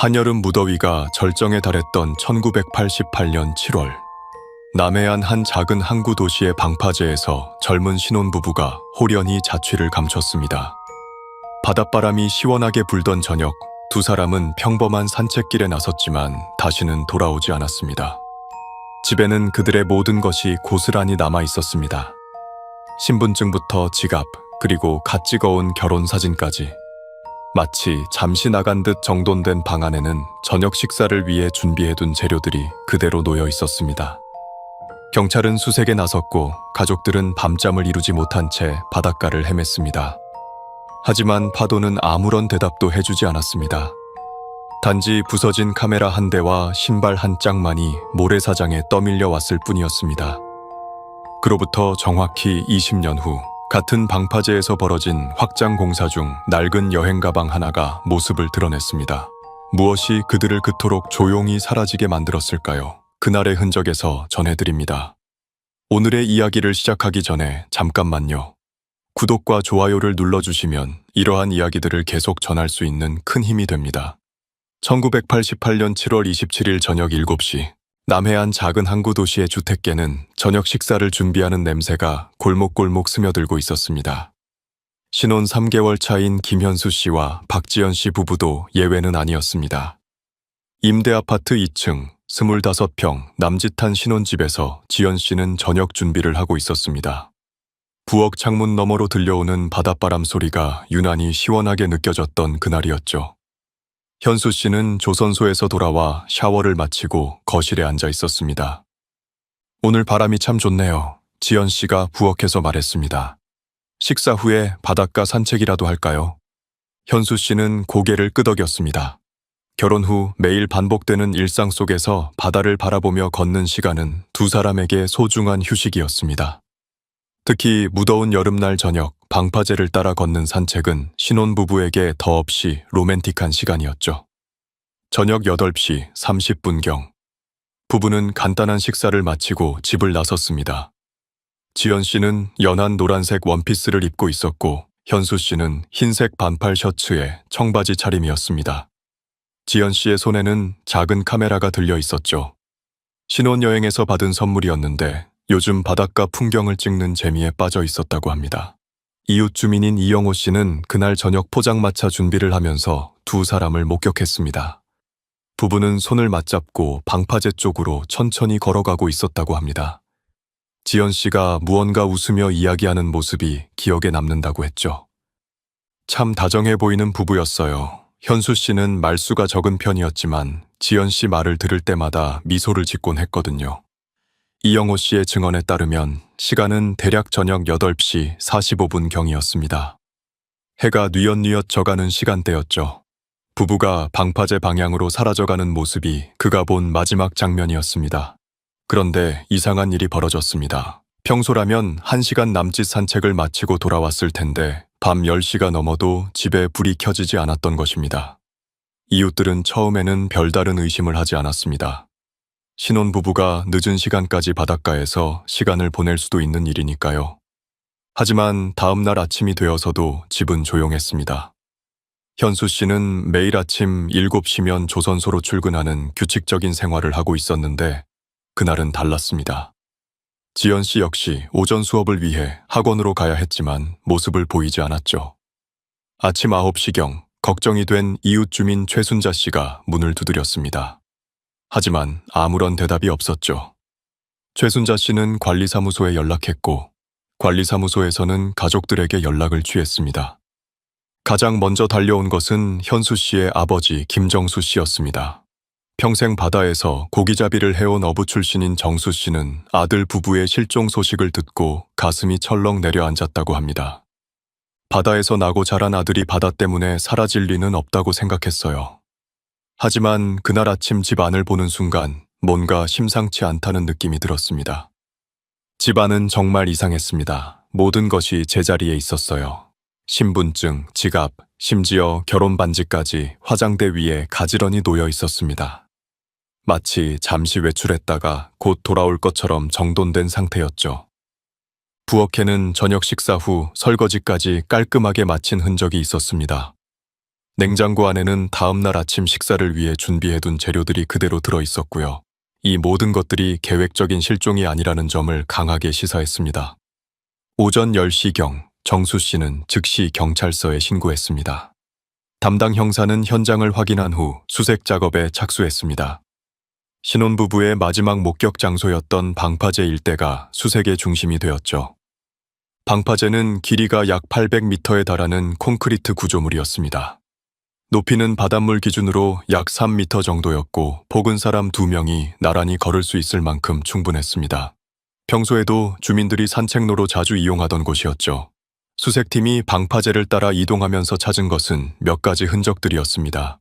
한여름 무더위가 절정에 달했던 1988년 7월, 남해안 한 작은 항구 도시의 방파제에서 젊은 신혼부부가 홀연히 자취를 감췄습니다. 바닷바람이 시원하게 불던 저녁, 두 사람은 평범한 산책길에 나섰지만 다시는 돌아오지 않았습니다. 집에는 그들의 모든 것이 고스란히 남아 있었습니다. 신분증부터 지갑, 그리고 갓 찍어온 결혼사진까지. 마치 잠시 나간 듯 정돈된 방 안에는 저녁 식사를 위해 준비해둔 재료들이 그대로 놓여 있었습니다. 경찰은 수색에 나섰고 가족들은 밤잠을 이루지 못한 채 바닷가를 헤맸습니다. 하지만 파도는 아무런 대답도 해주지 않았습니다. 단지 부서진 카메라 한 대와 신발 한 짝만이 모래사장에 떠밀려 왔을 뿐이었습니다. 그로부터 정확히 20년 후, 같은 방파제에서 벌어진 확장 공사 중 낡은 여행 가방 하나가 모습을 드러냈습니다. 무엇이 그들을 그토록 조용히 사라지게 만들었을까요? 그날의 흔적에서 전해드립니다. 오늘의 이야기를 시작하기 전에 잠깐만요. 구독과 좋아요를 눌러주시면 이러한 이야기들을 계속 전할 수 있는 큰 힘이 됩니다. 1988년 7월 27일 저녁 7시, 남해안 작은 항구 도시의 주택계는 저녁 식사를 준비하는 냄새가 골목골목 스며들고 있었습니다. 신혼 3개월 차인 김현수 씨와 박지연 씨 부부도 예외는 아니었습니다. 임대 아파트 2층, 25평 남짓한 신혼집에서 지연 씨는 저녁 준비를 하고 있었습니다. 부엌 창문 너머로 들려오는 바닷바람 소리가 유난히 시원하게 느껴졌던 그날이었죠. 현수 씨는 조선소에서 돌아와 샤워를 마치고 거실에 앉아 있었습니다. 오늘 바람이 참 좋네요. 지연 씨가 부엌에서 말했습니다. 식사 후에 바닷가 산책이라도 할까요? 현수 씨는 고개를 끄덕였습니다. 결혼 후 매일 반복되는 일상 속에서 바다를 바라보며 걷는 시간은 두 사람에게 소중한 휴식이었습니다. 특히 무더운 여름날 저녁, 방파제를 따라 걷는 산책은 신혼부부에게 더없이 로맨틱한 시간이었죠. 저녁 8시 30분경, 부부는 간단한 식사를 마치고 집을 나섰습니다. 지연 씨는 연한 노란색 원피스를 입고 있었고, 현수 씨는 흰색 반팔 셔츠에 청바지 차림이었습니다. 지연 씨의 손에는 작은 카메라가 들려 있었죠. 신혼여행에서 받은 선물이었는데 요즘 바닷가 풍경을 찍는 재미에 빠져 있었다고 합니다. 이웃 주민인 이영호 씨는 그날 저녁 포장마차 준비를 하면서 두 사람을 목격했습니다. 부부는 손을 맞잡고 방파제 쪽으로 천천히 걸어가고 있었다고 합니다. 지연 씨가 무언가 웃으며 이야기하는 모습이 기억에 남는다고 했죠. 참 다정해 보이는 부부였어요. 현수 씨는 말수가 적은 편이었지만 지연 씨 말을 들을 때마다 미소를 짓곤 했거든요. 이영호 씨의 증언에 따르면 시간은 대략 저녁 8시 45분경이었습니다. 해가 뉘엿뉘엿 져가는 시간대였죠. 부부가 방파제 방향으로 사라져가는 모습이 그가 본 마지막 장면이었습니다. 그런데 이상한 일이 벌어졌습니다. 평소라면 1시간 남짓 산책을 마치고 돌아왔을 텐데 밤 10시가 넘어도 집에 불이 켜지지 않았던 것입니다. 이웃들은 처음에는 별다른 의심을 하지 않았습니다. 신혼부부가 늦은 시간까지 바닷가에서 시간을 보낼 수도 있는 일이니까요. 하지만 다음 날 아침이 되어서도 집은 조용했습니다. 현수 씨는 매일 아침 7시면 조선소로 출근하는 규칙적인 생활을 하고 있었는데 그날은 달랐습니다. 지연 씨 역시 오전 수업을 위해 학원으로 가야 했지만 모습을 보이지 않았죠. 아침 9시경 걱정이 된 이웃 주민 최순자 씨가 문을 두드렸습니다. 하지만 아무런 대답이 없었죠. 최순자 씨는 관리사무소에 연락했고 관리사무소에서는 가족들에게 연락을 취했습니다. 가장 먼저 달려온 것은 현수 씨의 아버지 김정수 씨였습니다. 평생 바다에서 고기잡이를 해온 어부 출신인 정수 씨는 아들 부부의 실종 소식을 듣고 가슴이 철렁 내려앉았다고 합니다. 바다에서 나고 자란 아들이 바다 때문에 사라질 리는 없다고 생각했어요. 하지만 그날 아침 집 안을 보는 순간 뭔가 심상치 않다는 느낌이 들었습니다. 집 안은 정말 이상했습니다. 모든 것이 제자리에 있었어요. 신분증, 지갑, 심지어 결혼 반지까지 화장대 위에 가지런히 놓여 있었습니다. 마치 잠시 외출했다가 곧 돌아올 것처럼 정돈된 상태였죠. 부엌에는 저녁 식사 후 설거지까지 깔끔하게 마친 흔적이 있었습니다. 냉장고 안에는 다음날 아침 식사를 위해 준비해둔 재료들이 그대로 들어 있었고요. 이 모든 것들이 계획적인 실종이 아니라는 점을 강하게 시사했습니다. 오전 10시경 정수 씨는 즉시 경찰서에 신고했습니다. 담당 형사는 현장을 확인한 후 수색 작업에 착수했습니다. 신혼부부의 마지막 목격 장소였던 방파제 일대가 수색의 중심이 되었죠. 방파제는 길이가 약 800m에 달하는 콘크리트 구조물이었습니다. 높이는 바닷물 기준으로 약 3m 정도였고 폭은 사람 2명이 나란히 걸을 수 있을 만큼 충분했습니다. 평소에도 주민들이 산책로로 자주 이용하던 곳이었죠. 수색팀이 방파제를 따라 이동하면서 찾은 것은 몇 가지 흔적들이었습니다.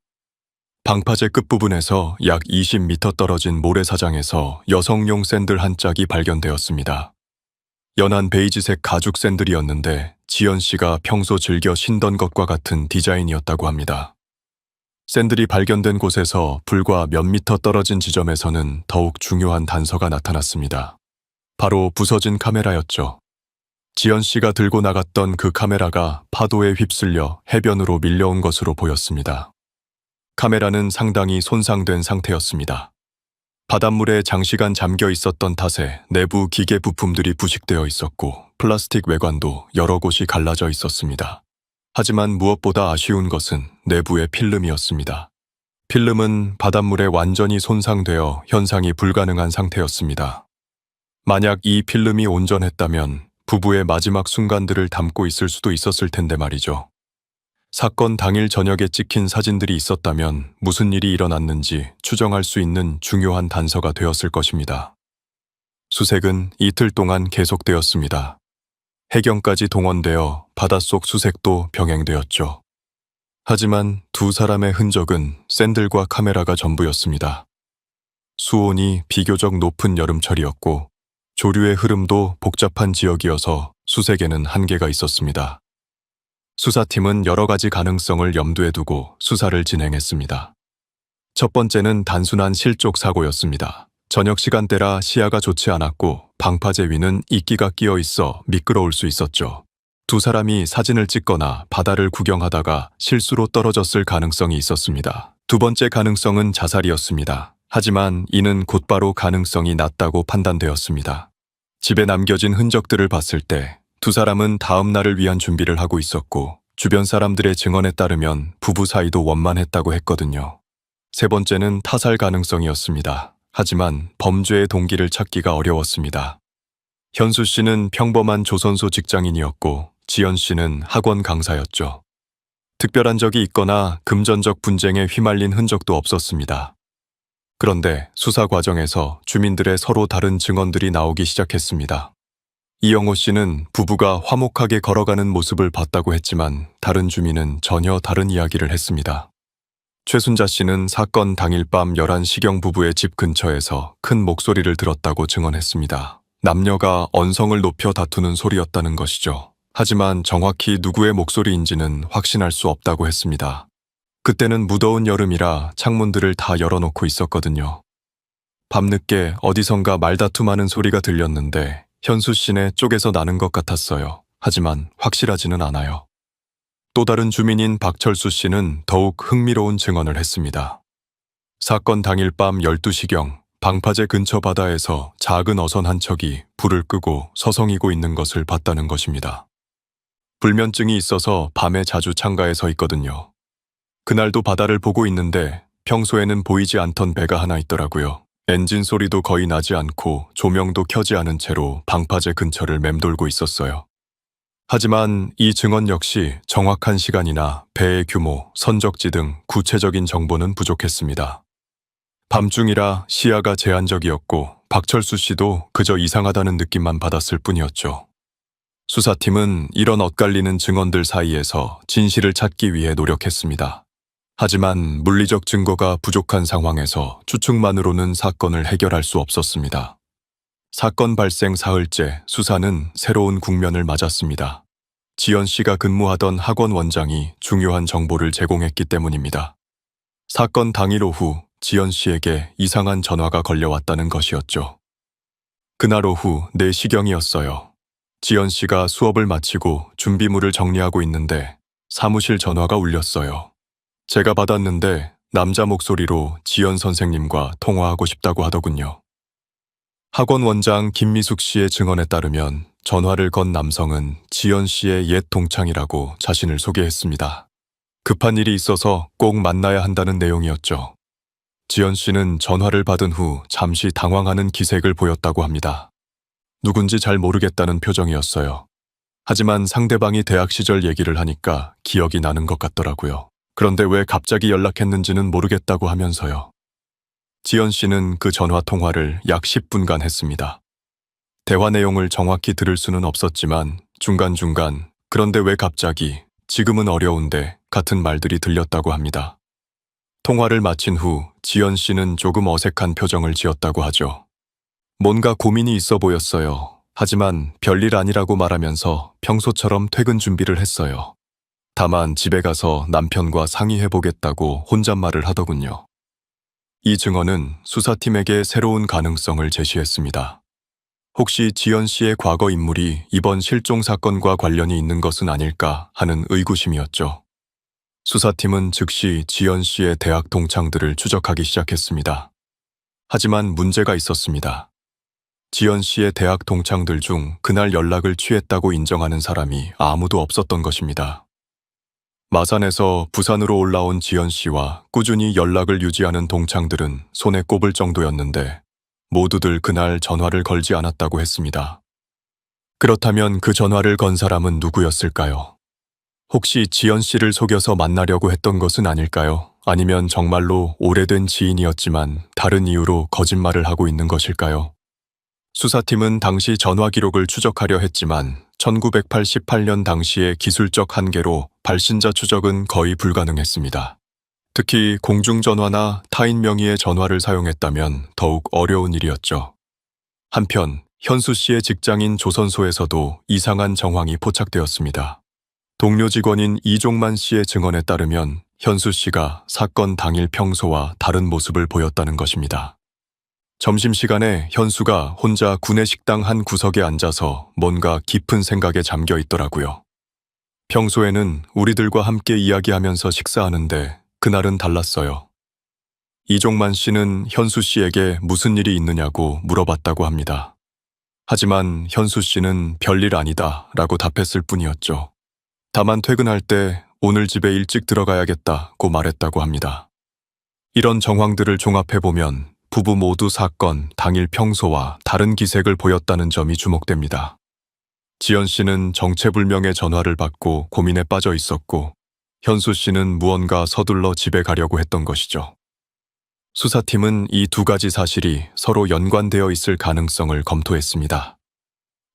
방파제 끝부분에서 약 20m 떨어진 모래사장에서 여성용 샌들 한 짝이 발견되었습니다. 연한 베이지색 가죽 샌들이었는데 지연 씨가 평소 즐겨 신던 것과 같은 디자인이었다고 합니다. 샌들이 발견된 곳에서 불과 몇 미터 떨어진 지점에서는 더욱 중요한 단서가 나타났습니다. 바로 부서진 카메라였죠. 지연 씨가 들고 나갔던 그 카메라가 파도에 휩쓸려 해변으로 밀려온 것으로 보였습니다. 카메라는 상당히 손상된 상태였습니다. 바닷물에 장시간 잠겨 있었던 탓에 내부 기계 부품들이 부식되어 있었고 플라스틱 외관도 여러 곳이 갈라져 있었습니다. 하지만 무엇보다 아쉬운 것은 내부의 필름이었습니다. 필름은 바닷물에 완전히 손상되어 현상이 불가능한 상태였습니다. 만약 이 필름이 온전했다면 부부의 마지막 순간들을 담고 있을 수도 있었을 텐데 말이죠. 사건 당일 저녁에 찍힌 사진들이 있었다면 무슨 일이 일어났는지 추정할 수 있는 중요한 단서가 되었을 것입니다. 수색은 이틀 동안 계속되었습니다. 해경까지 동원되어 바닷속 수색도 병행되었죠. 하지만 두 사람의 흔적은 샌들과 카메라가 전부였습니다. 수온이 비교적 높은 여름철이었고 조류의 흐름도 복잡한 지역이어서 수색에는 한계가 있었습니다. 수사팀은 여러 가지 가능성을 염두에 두고 수사를 진행했습니다. 첫 번째는 단순한 실족 사고였습니다. 저녁 시간대라 시야가 좋지 않았고 방파제 위는 이끼가 끼어 있어 미끄러울 수 있었죠. 두 사람이 사진을 찍거나 바다를 구경하다가 실수로 떨어졌을 가능성이 있었습니다. 두 번째 가능성은 자살이었습니다. 하지만 이는 곧바로 가능성이 낮다고 판단되었습니다. 집에 남겨진 흔적들을 봤을 때 두 사람은 다음 날을 위한 준비를 하고 있었고 주변 사람들의 증언에 따르면 부부 사이도 원만했다고 했거든요. 세 번째는 타살 가능성이었습니다. 하지만 범죄의 동기를 찾기가 어려웠습니다. 현수 씨는 평범한 조선소 직장인이었고 지연 씨는 학원 강사였죠. 특별한 적이 있거나 금전적 분쟁에 휘말린 흔적도 없었습니다. 그런데 수사 과정에서 주민들의 서로 다른 증언들이 나오기 시작했습니다. 이영호 씨는 부부가 화목하게 걸어가는 모습을 봤다고 했지만 다른 주민은 전혀 다른 이야기를 했습니다. 최순자 씨는 사건 당일 밤 11시경 부부의 집 근처에서 큰 목소리를 들었다고 증언했습니다. 남녀가 언성을 높여 다투는 소리였다는 것이죠. 하지만 정확히 누구의 목소리인지는 확신할 수 없다고 했습니다. 그때는 무더운 여름이라 창문들을 다 열어놓고 있었거든요. 밤늦게 어디선가 말다툼하는 소리가 들렸는데 현수 씨네 쪽에서 나는 것 같았어요. 하지만 확실하지는 않아요. 또 다른 주민인 박철수 씨는 더욱 흥미로운 증언을 했습니다. 사건 당일 밤 12시경 방파제 근처 바다에서 작은 어선 한 척이 불을 끄고 서성이고 있는 것을 봤다는 것입니다. 불면증이 있어서 밤에 자주 창가에 서 있거든요. 그날도 바다를 보고 있는데 평소에는 보이지 않던 배가 하나 있더라고요. 엔진 소리도 거의 나지 않고 조명도 켜지 않은 채로 방파제 근처를 맴돌고 있었어요. 하지만 이 증언 역시 정확한 시간이나 배의 규모, 선적지 등 구체적인 정보는 부족했습니다. 밤중이라 시야가 제한적이었고 박철수 씨도 그저 이상하다는 느낌만 받았을 뿐이었죠. 수사팀은 이런 엇갈리는 증언들 사이에서 진실을 찾기 위해 노력했습니다. 하지만 물리적 증거가 부족한 상황에서 추측만으로는 사건을 해결할 수 없었습니다. 사건 발생 사흘째 수사는 새로운 국면을 맞았습니다. 지연 씨가 근무하던 학원 원장이 중요한 정보를 제공했기 때문입니다. 사건 당일 오후 지연 씨에게 이상한 전화가 걸려왔다는 것이었죠. 그날 오후 4시경이었어요. 지연 씨가 수업을 마치고 준비물을 정리하고 있는데 사무실 전화가 울렸어요. 제가 받았는데 남자 목소리로 지연 선생님과 통화하고 싶다고 하더군요. 학원 원장 김미숙 씨의 증언에 따르면 전화를 건 남성은 지연 씨의 옛 동창이라고 자신을 소개했습니다. 급한 일이 있어서 꼭 만나야 한다는 내용이었죠. 지연 씨는 전화를 받은 후 잠시 당황하는 기색을 보였다고 합니다. 누군지 잘 모르겠다는 표정이었어요. 하지만 상대방이 대학 시절 얘기를 하니까 기억이 나는 것 같더라고요. 그런데 왜 갑자기 연락했는지는 모르겠다고 하면서요. 지연 씨는 그 전화 통화를 약 10분간 했습니다. 대화 내용을 정확히 들을 수는 없었지만 중간중간 그런데 왜 갑자기 지금은 어려운데 같은 말들이 들렸다고 합니다. 통화를 마친 후 지연 씨는 조금 어색한 표정을 지었다고 하죠. 뭔가 고민이 있어 보였어요. 하지만 별일 아니라고 말하면서 평소처럼 퇴근 준비를 했어요. 다만 집에 가서 남편과 상의해보겠다고 혼잣말을 하더군요. 이 증언은 수사팀에게 새로운 가능성을 제시했습니다. 혹시 지연 씨의 과거 인물이 이번 실종 사건과 관련이 있는 것은 아닐까 하는 의구심이었죠. 수사팀은 즉시 지연 씨의 대학 동창들을 추적하기 시작했습니다. 하지만 문제가 있었습니다. 지연 씨의 대학 동창들 중 그날 연락을 취했다고 인정하는 사람이 아무도 없었던 것입니다. 마산에서 부산으로 올라온 지연 씨와 꾸준히 연락을 유지하는 동창들은 손에 꼽을 정도였는데 모두들 그날 전화를 걸지 않았다고 했습니다. 그렇다면 그 전화를 건 사람은 누구였을까요? 혹시 지연 씨를 속여서 만나려고 했던 것은 아닐까요? 아니면 정말로 오래된 지인이었지만 다른 이유로 거짓말을 하고 있는 것일까요? 수사팀은 당시 전화 기록을 추적하려 했지만 1988년 당시의 기술적 한계로 발신자 추적은 거의 불가능했습니다. 특히 공중전화나 타인 명의의 전화를 사용했다면 더욱 어려운 일이었죠. 한편 현수 씨의 직장인 조선소에서도 이상한 정황이 포착되었습니다. 동료 직원인 이종만 씨의 증언에 따르면 현수 씨가 사건 당일 평소와 다른 모습을 보였다는 것입니다. 점심시간에 현수가 혼자 구내식당 한 구석에 앉아서 뭔가 깊은 생각에 잠겨 있더라고요. 평소에는 우리들과 함께 이야기하면서 식사하는데 그날은 달랐어요. 이종만 씨는 현수 씨에게 무슨 일이 있느냐고 물어봤다고 합니다. 하지만 현수 씨는 별일 아니다 라고 답했을 뿐이었죠. 다만 퇴근할 때 오늘 집에 일찍 들어가야겠다고 말했다고 합니다. 이런 정황들을 종합해보면 부부 모두 사건 당일 평소와 다른 기색을 보였다는 점이 주목됩니다. 지연 씨는 정체불명의 전화를 받고 고민에 빠져 있었고 현수 씨는 무언가 서둘러 집에 가려고 했던 것이죠. 수사팀은 이 두 가지 사실이 서로 연관되어 있을 가능성을 검토했습니다.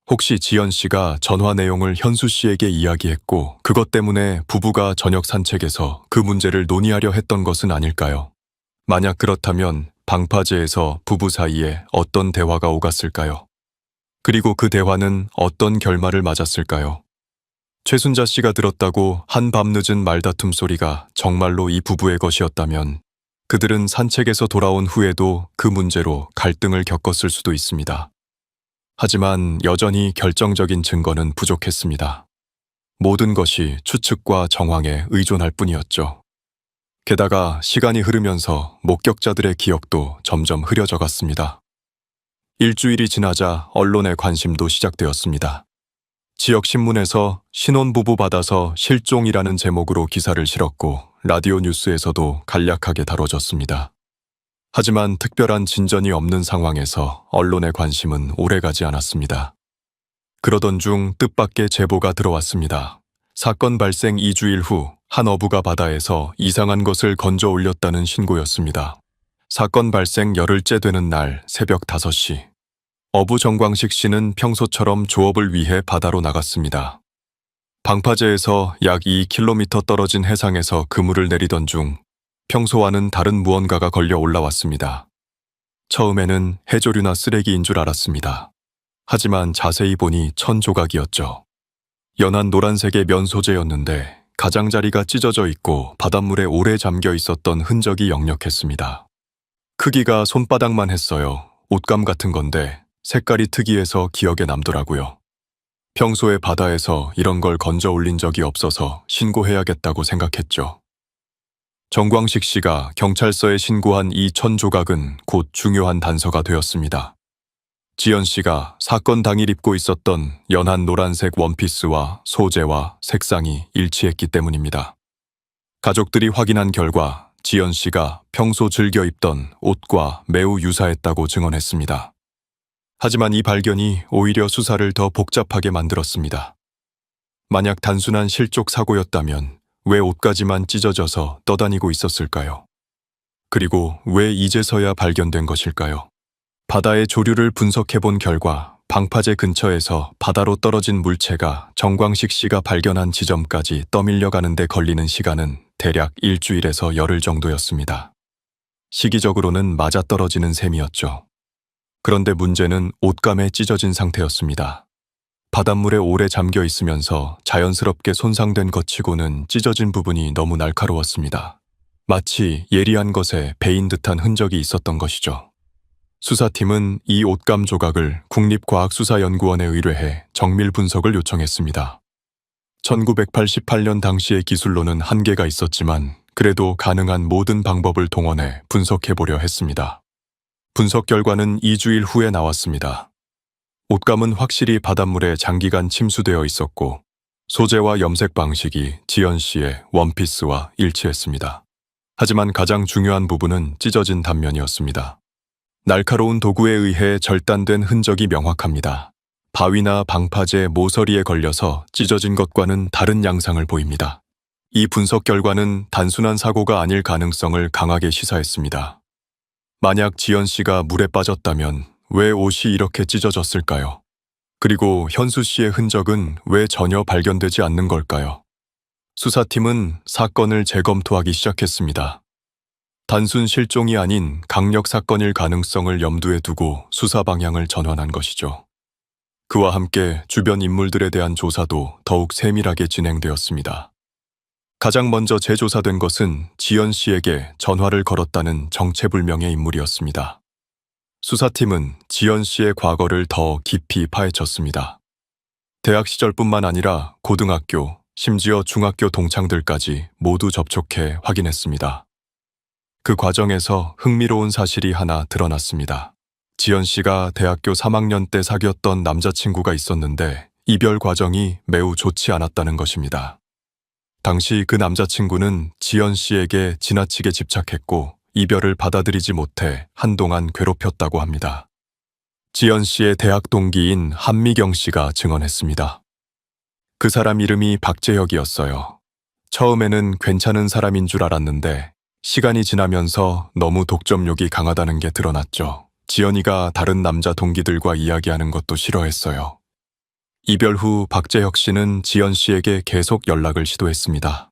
혹시 지연 씨가 전화 내용을 현수 씨에게 이야기했고 그것 때문에 부부가 저녁 산책에서 그 문제를 논의하려 했던 것은 아닐까요? 만약 그렇다면 방파제에서 부부 사이에 어떤 대화가 오갔을까요? 그리고 그 대화는 어떤 결말을 맞았을까요? 최순자 씨가 들었다고 한밤 늦은 말다툼 소리가 정말로 이 부부의 것이었다면 그들은 산책에서 돌아온 후에도 그 문제로 갈등을 겪었을 수도 있습니다. 하지만 여전히 결정적인 증거는 부족했습니다. 모든 것이 추측과 정황에 의존할 뿐이었죠. 게다가 시간이 흐르면서 목격자들의 기억도 점점 흐려져 갔습니다. 일주일이 지나자 언론의 관심도 시작되었습니다. 지역 신문에서 신혼부부 받아서 실종이라는 제목으로 기사를 실었고 라디오 뉴스에서도 간략하게 다뤄졌습니다. 하지만 특별한 진전이 없는 상황에서 언론의 관심은 오래가지 않았습니다. 그러던 중 뜻밖의 제보가 들어왔습니다. 사건 발생 2주일 후 한 어부가 바다에서 이상한 것을 건져 올렸다는 신고였습니다. 사건 발생 열흘째 되는 날 새벽 5시. 어부 정광식 씨는 평소처럼 조업을 위해 바다로 나갔습니다. 방파제에서 약 2km 떨어진 해상에서 그물을 내리던 중 평소와는 다른 무언가가 걸려 올라왔습니다. 처음에는 해조류나 쓰레기인 줄 알았습니다. 하지만 자세히 보니 천조각이었죠. 연한 노란색의 면 소재였는데 가장자리가 찢어져 있고 바닷물에 오래 잠겨 있었던 흔적이 역력했습니다. 크기가 손바닥만 했어요. 옷감 같은 건데 색깔이 특이해서 기억에 남더라고요. 평소에 바다에서 이런 걸 건져 올린 적이 없어서 신고해야겠다고 생각했죠. 정광식 씨가 경찰서에 신고한 이 1000조각은 곧 중요한 단서가 되었습니다. 지연 씨가 사건 당일 입고 있었던 연한 노란색 원피스와 소재와 색상이 일치했기 때문입니다. 가족들이 확인한 결과 지연 씨가 평소 즐겨 입던 옷과 매우 유사했다고 증언했습니다. 하지만 이 발견이 오히려 수사를 더 복잡하게 만들었습니다. 만약 단순한 실족 사고였다면 왜 옷까지만 찢어져서 떠다니고 있었을까요? 그리고 왜 이제서야 발견된 것일까요? 바다의 조류를 분석해본 결과 방파제 근처에서 바다로 떨어진 물체가 정광식 씨가 발견한 지점까지 떠밀려 가는데 걸리는 시간은 대략 일주일에서 열흘 정도였습니다. 시기적으로는 맞아떨어지는 셈이었죠. 그런데 문제는 옷감에 찢어진 상태였습니다. 바닷물에 오래 잠겨 있으면서 자연스럽게 손상된 것 치고는 찢어진 부분이 너무 날카로웠습니다. 마치 예리한 것에 베인 듯한 흔적이 있었던 것이죠. 수사팀은 이 옷감 조각을 국립과학수사연구원에 의뢰해 정밀 분석을 요청했습니다. 1988년 당시의 기술로는 한계가 있었지만 그래도 가능한 모든 방법을 동원해 분석해보려 했습니다. 분석 결과는 2주일 후에 나왔습니다. 옷감은 확실히 바닷물에 장기간 침수되어 있었고 소재와 염색 방식이 지연 씨의 원피스와 일치했습니다. 하지만 가장 중요한 부분은 찢어진 단면이었습니다. 날카로운 도구에 의해 절단된 흔적이 명확합니다. 바위나 방파제 모서리에 걸려서 찢어진 것과는 다른 양상을 보입니다. 이 분석 결과는 단순한 사고가 아닐 가능성을 강하게 시사했습니다. 만약 지연 씨가 물에 빠졌다면 왜 옷이 이렇게 찢어졌을까요? 그리고 현수 씨의 흔적은 왜 전혀 발견되지 않는 걸까요? 수사팀은 사건을 재검토하기 시작했습니다. 단순 실종이 아닌 강력 사건일 가능성을 염두에 두고 수사 방향을 전환한 것이죠. 그와 함께 주변 인물들에 대한 조사도 더욱 세밀하게 진행되었습니다. 가장 먼저 재조사된 것은 지연 씨에게 전화를 걸었다는 정체불명의 인물이었습니다. 수사팀은 지연 씨의 과거를 더 깊이 파헤쳤습니다. 대학 시절뿐만 아니라 고등학교, 심지어 중학교 동창들까지 모두 접촉해 확인했습니다. 그 과정에서 흥미로운 사실이 하나 드러났습니다. 지연 씨가 대학교 3학년 때 사귀었던 남자친구가 있었는데 이별 과정이 매우 좋지 않았다는 것입니다. 당시 그 남자친구는 지연 씨에게 지나치게 집착했고 이별을 받아들이지 못해 한동안 괴롭혔다고 합니다. 지연 씨의 대학 동기인 한미경 씨가 증언했습니다. 그 사람 이름이 박재혁이었어요. 처음에는 괜찮은 사람인 줄 알았는데 시간이 지나면서 너무 독점욕이 강하다는 게 드러났죠. 지연이가 다른 남자 동기들과 이야기하는 것도 싫어했어요. 이별 후 박재혁 씨는 지연 씨에게 계속 연락을 시도했습니다.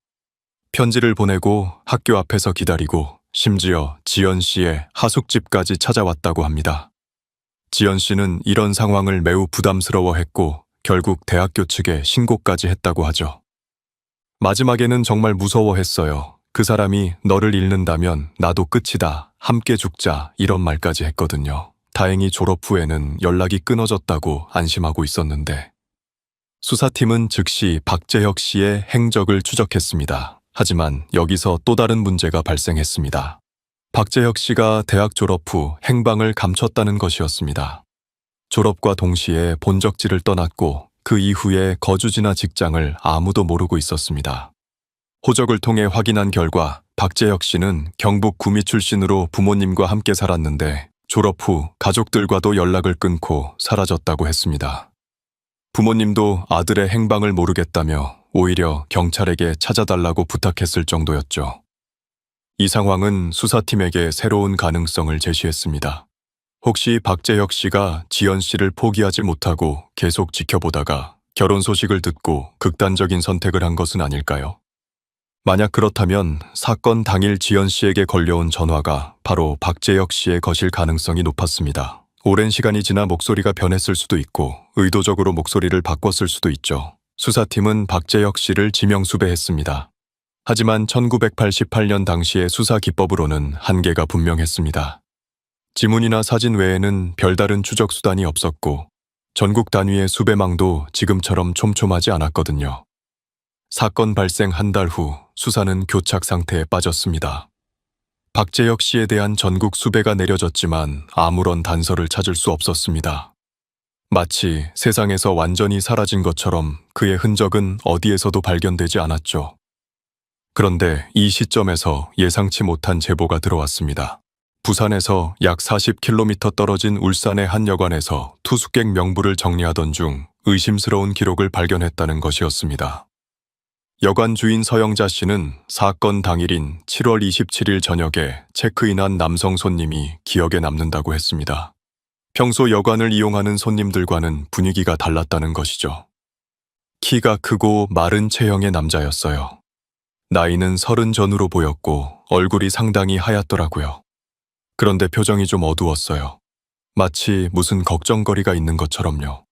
편지를 보내고 학교 앞에서 기다리고 심지어 지연 씨의 하숙집까지 찾아왔다고 합니다. 지연 씨는 이런 상황을 매우 부담스러워했고 결국 대학교 측에 신고까지 했다고 하죠. 마지막에는 정말 무서워했어요. 그 사람이 너를 잃는다면 나도 끝이다. 함께 죽자. 이런 말까지 했거든요. 다행히 졸업 후에는 연락이 끊어졌다고 안심하고 있었는데 수사팀은 즉시 박재혁 씨의 행적을 추적했습니다. 하지만 여기서 또 다른 문제가 발생했습니다. 박재혁 씨가 대학 졸업 후 행방을 감췄다는 것이었습니다. 졸업과 동시에 본적지를 떠났고 그 이후에 거주지나 직장을 아무도 모르고 있었습니다. 호적을 통해 확인한 결과 박재혁 씨는 경북 구미 출신으로 부모님과 함께 살았는데 졸업 후 가족들과도 연락을 끊고 사라졌다고 했습니다. 부모님도 아들의 행방을 모르겠다며 오히려 경찰에게 찾아달라고 부탁했을 정도였죠. 이 상황은 수사팀에게 새로운 가능성을 제시했습니다. 혹시 박재혁 씨가 지연 씨를 포기하지 못하고 계속 지켜보다가 결혼 소식을 듣고 극단적인 선택을 한 것은 아닐까요? 만약 그렇다면 사건 당일 지연 씨에게 걸려온 전화가 바로 박재혁 씨의 것일 가능성이 높았습니다. 오랜 시간이 지나 목소리가 변했을 수도 있고 의도적으로 목소리를 바꿨을 수도 있죠. 수사팀은 박재혁 씨를 지명수배했습니다. 하지만 1988년 당시의 수사 기법으로는 한계가 분명했습니다. 지문이나 사진 외에는 별다른 추적 수단이 없었고 전국 단위의 수배망도 지금처럼 촘촘하지 않았거든요. 사건 발생 한 달 후 수사는 교착 상태에 빠졌습니다. 박재혁 씨에 대한 전국 수배가 내려졌지만 아무런 단서를 찾을 수 없었습니다. 마치 세상에서 완전히 사라진 것처럼 그의 흔적은 어디에서도 발견되지 않았죠. 그런데 이 시점에서 예상치 못한 제보가 들어왔습니다. 부산에서 약 40km 떨어진 울산의 한 여관에서 투숙객 명부를 정리하던 중 의심스러운 기록을 발견했다는 것이었습니다. 여관 주인 서영자 씨는 사건 당일인 7월 27일 저녁에 체크인한 남성 손님이 기억에 남는다고 했습니다. 평소 여관을 이용하는 손님들과는 분위기가 달랐다는 것이죠. 키가 크고 마른 체형의 남자였어요. 나이는 30 전후로 보였고 얼굴이 상당히 하얗더라고요. 그런데 표정이 좀 어두웠어요. 마치 무슨 걱정거리가 있는 것처럼요.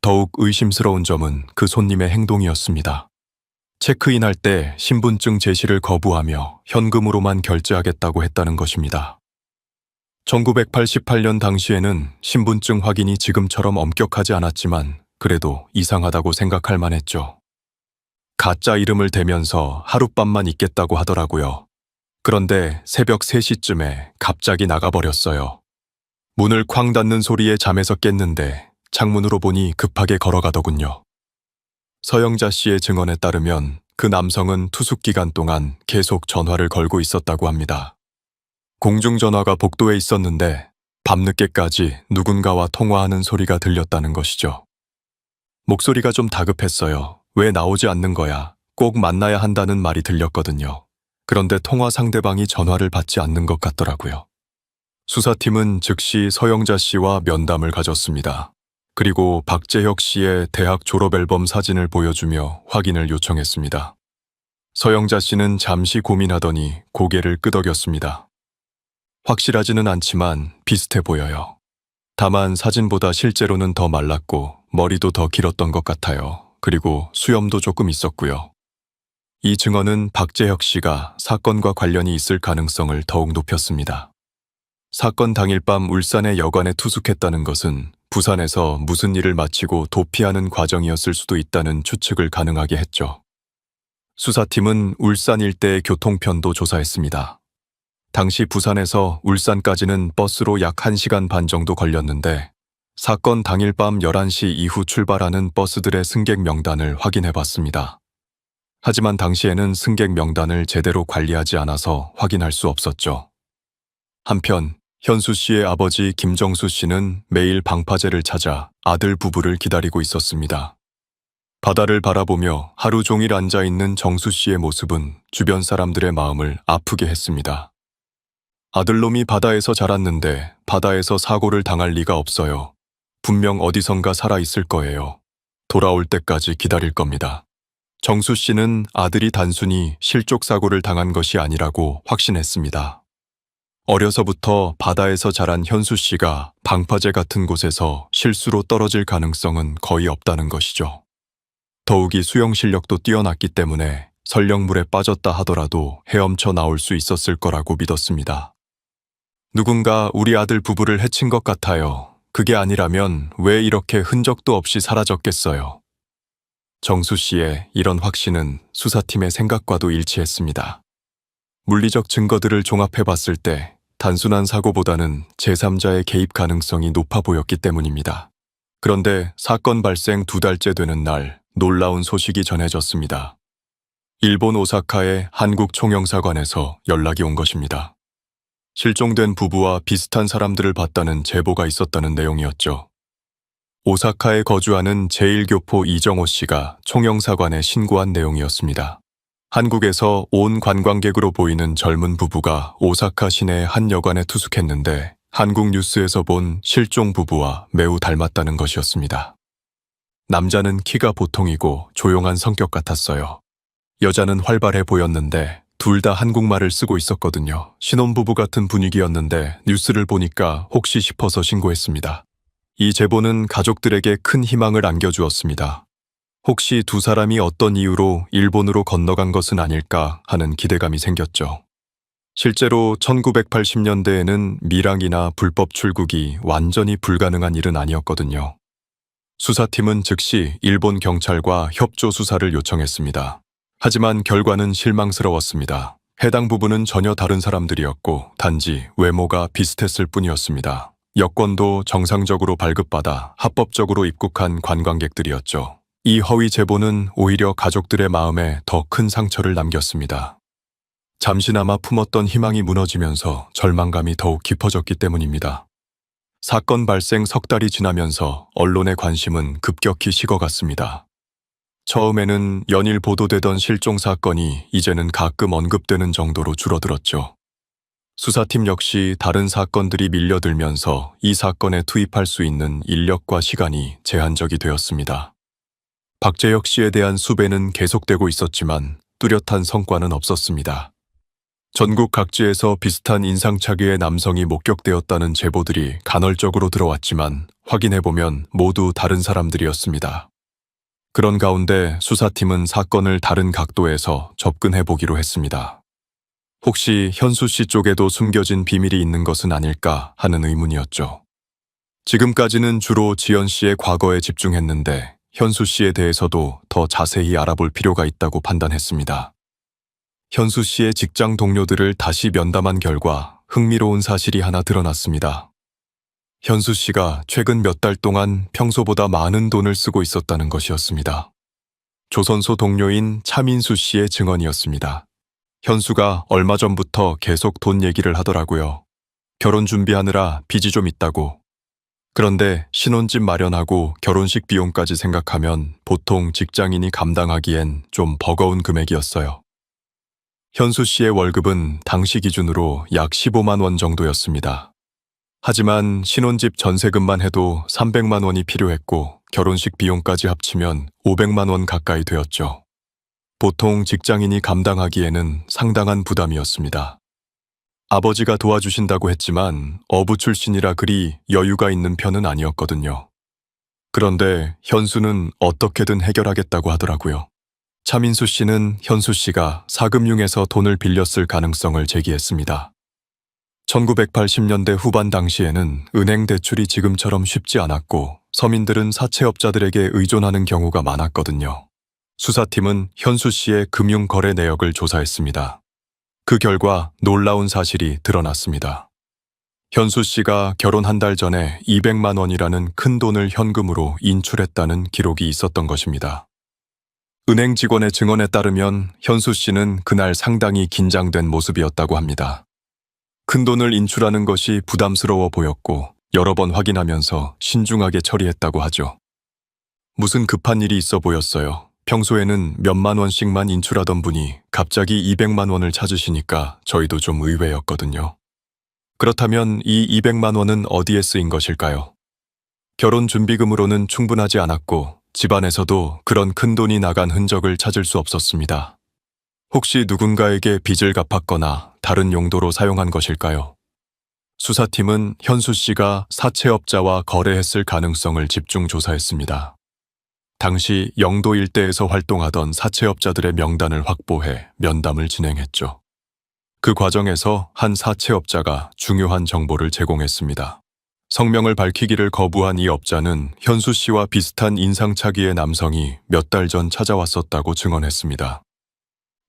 더욱 의심스러운 점은 그 손님의 행동이었습니다. 체크인할 때 신분증 제시를 거부하며 현금으로만 결제하겠다고 했다는 것입니다. 1988년 당시에는 신분증 확인이 지금처럼 엄격하지 않았지만 그래도 이상하다고 생각할 만했죠. 가짜 이름을 대면서 하룻밤만 있겠다고 하더라고요. 그런데 새벽 3시쯤에 갑자기 나가버렸어요. 문을 쾅 닫는 소리에 잠에서 깼는데 창문으로 보니 급하게 걸어가더군요. 서영자 씨의 증언에 따르면 그 남성은 투숙 기간 동안 계속 전화를 걸고 있었다고 합니다. 공중전화가 복도에 있었는데 밤늦게까지 누군가와 통화하는 소리가 들렸다는 것이죠. 목소리가 좀 다급했어요. 왜 나오지 않는 거야? 꼭 만나야 한다는 말이 들렸거든요. 그런데 통화 상대방이 전화를 받지 않는 것 같더라고요. 수사팀은 즉시 서영자 씨와 면담을 가졌습니다. 그리고 박재혁 씨의 대학 졸업 앨범 사진을 보여주며 확인을 요청했습니다. 서영자 씨는 잠시 고민하더니 고개를 끄덕였습니다. 확실하지는 않지만 비슷해 보여요. 다만 사진보다 실제로는 더 말랐고 머리도 더 길었던 것 같아요. 그리고 수염도 조금 있었고요. 이 증언은 박재혁 씨가 사건과 관련이 있을 가능성을 더욱 높였습니다. 사건 당일 밤 울산의 여관에 투숙했다는 것은 부산에서 무슨 일을 마치고 도피하는 과정이었을 수도 있다는 추측을 가능하게 했죠. 수사팀은 울산 일대의 교통편도 조사했습니다. 당시 부산에서 울산까지는 버스로 약 1시간 반 정도 걸렸는데 사건 당일 밤 11시 이후 출발하는 버스들의 승객 명단을 확인해봤습니다. 하지만 당시에는 승객 명단을 제대로 관리하지 않아서 확인할 수 없었죠. 한편 현수 씨의 아버지 김정수 씨는 매일 방파제를 찾아 아들 부부를 기다리고 있었습니다. 바다를 바라보며 하루 종일 앉아있는 정수 씨의 모습은 주변 사람들의 마음을 아프게 했습니다. 아들놈이 바다에서 자랐는데 바다에서 사고를 당할 리가 없어요. 분명 어디선가 살아있을 거예요. 돌아올 때까지 기다릴 겁니다. 정수 씨는 아들이 단순히 실족 사고를 당한 것이 아니라고 확신했습니다. 어려서부터 바다에서 자란 현수 씨가 방파제 같은 곳에서 실수로 떨어질 가능성은 거의 없다는 것이죠. 더욱이 수영 실력도 뛰어났기 때문에 설령물에 빠졌다 하더라도 헤엄쳐 나올 수 있었을 거라고 믿었습니다. 누군가 우리 아들 부부를 해친 것 같아요. 그게 아니라면 왜 이렇게 흔적도 없이 사라졌겠어요. 정수 씨의 이런 확신은 수사팀의 생각과도 일치했습니다. 물리적 증거들을 종합해봤을 때 단순한 사고보다는 제3자의 개입 가능성이 높아 보였기 때문입니다. 그런데 사건 발생 2달째 되는 날 놀라운 소식이 전해졌습니다. 일본 오사카의 한국 총영사관에서 연락이 온 것입니다. 실종된 부부와 비슷한 사람들을 봤다는 제보가 있었다는 내용이었죠. 오사카에 거주하는 제1교포 이정호 씨가 총영사관에 신고한 내용이었습니다. 한국에서 온 관광객으로 보이는 젊은 부부가 오사카 시내 한 여관에 투숙했는데 한국 뉴스에서 본 실종 부부와 매우 닮았다는 것이었습니다. 남자는 키가 보통이고 조용한 성격 같았어요. 여자는 활발해 보였는데 둘 다 한국말을 쓰고 있었거든요. 신혼부부 같은 분위기였는데 뉴스를 보니까 혹시 싶어서 신고했습니다. 이 제보는 가족들에게 큰 희망을 안겨주었습니다. 혹시 두 사람이 어떤 이유로 일본으로 건너간 것은 아닐까 하는 기대감이 생겼죠. 실제로 1980년대에는 밀항이나 불법 출국이 완전히 불가능한 일은 아니었거든요. 수사팀은 즉시 일본 경찰과 협조 수사를 요청했습니다. 하지만 결과는 실망스러웠습니다. 해당 부부는 전혀 다른 사람들이었고 단지 외모가 비슷했을 뿐이었습니다. 여권도 정상적으로 발급받아 합법적으로 입국한 관광객들이었죠. 이 허위 제보는 오히려 가족들의 마음에 더 큰 상처를 남겼습니다. 잠시나마 품었던 희망이 무너지면서 절망감이 더욱 깊어졌기 때문입니다. 사건 발생 석 달이 지나면서 언론의 관심은 급격히 식어갔습니다. 처음에는 연일 보도되던 실종 사건이 이제는 가끔 언급되는 정도로 줄어들었죠. 수사팀 역시 다른 사건들이 밀려들면서 이 사건에 투입할 수 있는 인력과 시간이 제한적이 되었습니다. 박재혁 씨에 대한 수배는 계속되고 있었지만 뚜렷한 성과는 없었습니다. 전국 각지에서 비슷한 인상착의의 남성이 목격되었다는 제보들이 간헐적으로 들어왔지만 확인해보면 모두 다른 사람들이었습니다. 그런 가운데 수사팀은 사건을 다른 각도에서 접근해보기로 했습니다. 혹시 현수 씨 쪽에도 숨겨진 비밀이 있는 것은 아닐까 하는 의문이었죠. 지금까지는 주로 지연 씨의 과거에 집중했는데 현수 씨에 대해서도 더 자세히 알아볼 필요가 있다고 판단했습니다. 현수 씨의 직장 동료들을 다시 면담한 결과 흥미로운 사실이 하나 드러났습니다. 현수 씨가 최근 몇 달 동안 평소보다 많은 돈을 쓰고 있었다는 것이었습니다. 조선소 동료인 차민수 씨의 증언이었습니다. 현수가 얼마 전부터 계속 돈 얘기를 하더라고요. 결혼 준비하느라 빚이 좀 있다고. 그런데 신혼집 마련하고 결혼식 비용까지 생각하면 보통 직장인이 감당하기엔 좀 버거운 금액이었어요. 현수 씨의 월급은 당시 기준으로 약 15만 원 정도였습니다. 하지만 신혼집 전세금만 해도 300만 원이 필요했고 결혼식 비용까지 합치면 500만 원 가까이 되었죠. 보통 직장인이 감당하기에는 상당한 부담이었습니다. 아버지가 도와주신다고 했지만 어부 출신이라 그리 여유가 있는 편은 아니었거든요. 그런데 현수는 어떻게든 해결하겠다고 하더라고요. 차민수 씨는 현수 씨가 사금융에서 돈을 빌렸을 가능성을 제기했습니다. 1980년대 후반 당시에는 은행 대출이 지금처럼 쉽지 않았고 서민들은 사채업자들에게 의존하는 경우가 많았거든요. 수사팀은 현수 씨의 금융거래 내역을 조사했습니다. 그 결과 놀라운 사실이 드러났습니다. 현수 씨가 결혼 한 달 전에 200만 원이라는 큰 돈을 현금으로 인출했다는 기록이 있었던 것입니다. 은행 직원의 증언에 따르면 현수 씨는 그날 상당히 긴장된 모습이었다고 합니다. 큰돈을 인출하는 것이 부담스러워 보였고 여러 번 확인하면서 신중하게 처리했다고 하죠. 무슨 급한 일이 있어 보였어요. 평소에는 몇만 원씩만 인출하던 분이 갑자기 200만 원을 찾으시니까 저희도 좀 의외였거든요. 그렇다면 이 200만 원은 어디에 쓰인 것일까요? 결혼 준비금으로는 충분하지 않았고 집안에서도 그런 큰돈이 나간 흔적을 찾을 수 없었습니다. 혹시 누군가에게 빚을 갚았거나 다른 용도로 사용한 것일까요? 수사팀은 현수 씨가 사채업자와 거래했을 가능성을 집중 조사했습니다. 당시 영도 일대에서 활동하던 사채업자들의 명단을 확보해 면담을 진행했죠. 그 과정에서 한 사채업자가 중요한 정보를 제공했습니다. 성명을 밝히기를 거부한 이 업자는 현수 씨와 비슷한 인상착의의 남성이 몇 달 전 찾아왔었다고 증언했습니다.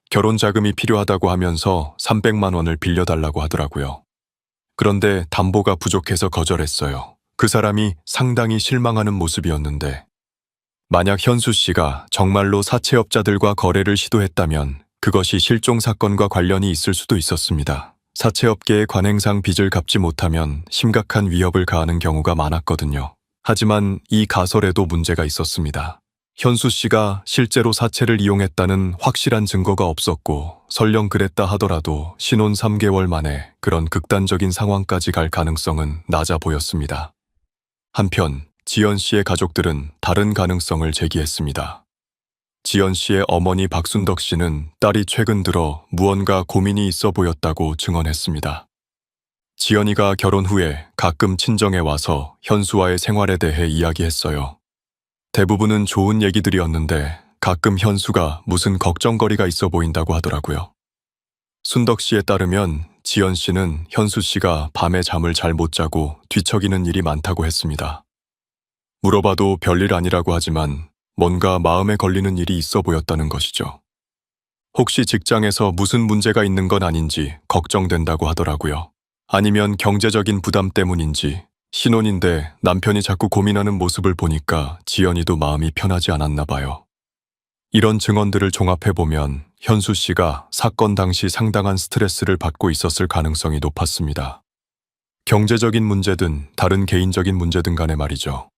결혼 자금이 필요하다고 하면서 300만 원을 빌려달라고 하더라고요. 그런데 담보가 부족해서 거절했어요. 그 사람이 상당히 실망하는 모습이었는데 만약 현수 씨가 정말로 사채업자들과 거래를 시도했다면 그것이 실종 사건과 관련이 있을 수도 있었습니다. 사채업계의 관행상 빚을 갚지 못하면 심각한 위협을 가하는 경우가 많았거든요. 하지만 이 가설에도 문제가 있었습니다. 현수 씨가 실제로 사채를 이용했다는 확실한 증거가 없었고 설령 그랬다 하더라도 신혼 3개월 만에 그런 극단적인 상황까지 갈 가능성은 낮아 보였습니다. 한편 지연 씨의 가족들은 다른 가능성을 제기했습니다. 지연 씨의 어머니 박순덕 씨는 딸이 최근 들어 무언가 고민이 있어 보였다고 증언했습니다. 지연이가 결혼 후에 가끔 친정에 와서 현수와의 생활에 대해 이야기했어요. 대부분은 좋은 얘기들이었는데 가끔 현수가 무슨 걱정거리가 있어 보인다고 하더라고요. 순덕 씨에 따르면 지연 씨는 현수 씨가 밤에 잠을 잘 못 자고 뒤척이는 일이 많다고 했습니다. 물어봐도 별일 아니라고 하지만 뭔가 마음에 걸리는 일이 있어 보였다는 것이죠. 혹시 직장에서 무슨 문제가 있는 건 아닌지 걱정된다고 하더라고요. 아니면 경제적인 부담 때문인지 신혼인데 남편이 자꾸 고민하는 모습을 보니까 지연이도 마음이 편하지 않았나 봐요. 이런 증언들을 종합해보면 현수 씨가 사건 당시 상당한 스트레스를 받고 있었을 가능성이 높았습니다. 경제적인 문제든 다른 개인적인 문제든 간에 말이죠.